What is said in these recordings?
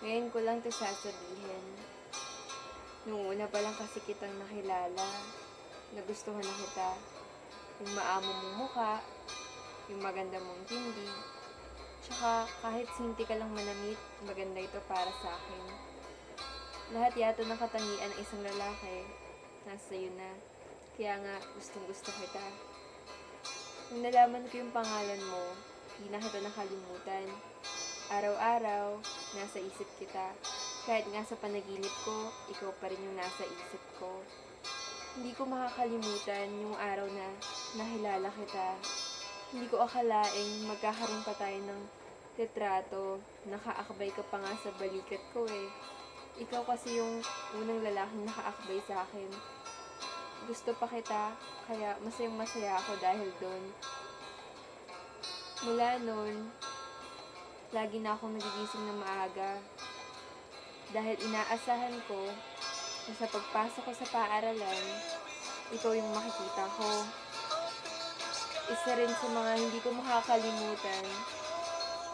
Ngayon ko lang 'to sasabihin. Nung una pa lang kasi kitang nakilala, nagustuhan na kita. Yung maamo mong mukha, yung maganda mong tindig, tsaka kahit sinti ka lang manamit, maganda ito para sa akin. Lahat yata ng katangian ng isang lalaki, nasa iyo na. Kaya nga, gustong gusto kita. Nung nalaman ko yung pangalan mo, di na kita nakalimutan. Araw-araw, nasa isip kita. Kahit nga sa panaginip ko, ikaw pa rin yung nasa isip ko. Hindi ko makakalimutan yung araw na nakilala kita. Hindi ko akalaing magkakaroon pa tayo ng retrato. Nakaakbay ka pa nga sa balikat ko eh. Ikaw kasi yung unang lalaking nakaakbay sa akin. Gusto pa kita, kaya masayang masaya ako dahil doon. Mula noon, lagi na akong nagigising ng maaga. Dahil inaasahan ko na sa pagpasok ko sa paaralan, ikaw yung makikita ko. Isa rin sa mga hindi ko makakalimutan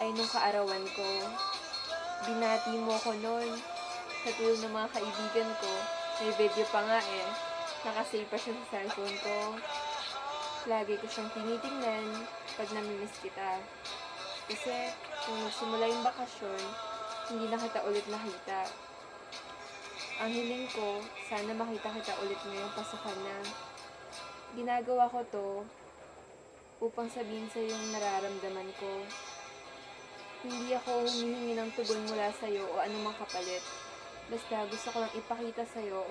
ay nung kaarawan ko. Binati mo ko noon. Sa tulong ng mga kaibigan ko, may video pa nga eh. Nakasave pa siya sa cellphone ko. Lagi ko siyang tinitingnan pag namimiss kita. Kasi nung nagsimula yung bakasyon, hindi na kita ulit nakita. Ang hiling ko, sana makita kita ulit ngayong pasukan na. Ginagawa ko to upang sabihin sa yung nararamdaman ko. Hindi ako humihingi ng tugon mula sa'yo o anumang kapalit. Basta gusto ko lang ipakita sa'yo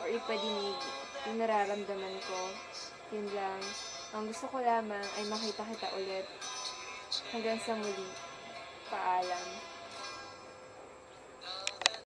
or ipadinig yung nararamdaman ko. Yun lang. Ang gusto ko lamang ay makita kita ulit. Hanggang sa muli. Paalam.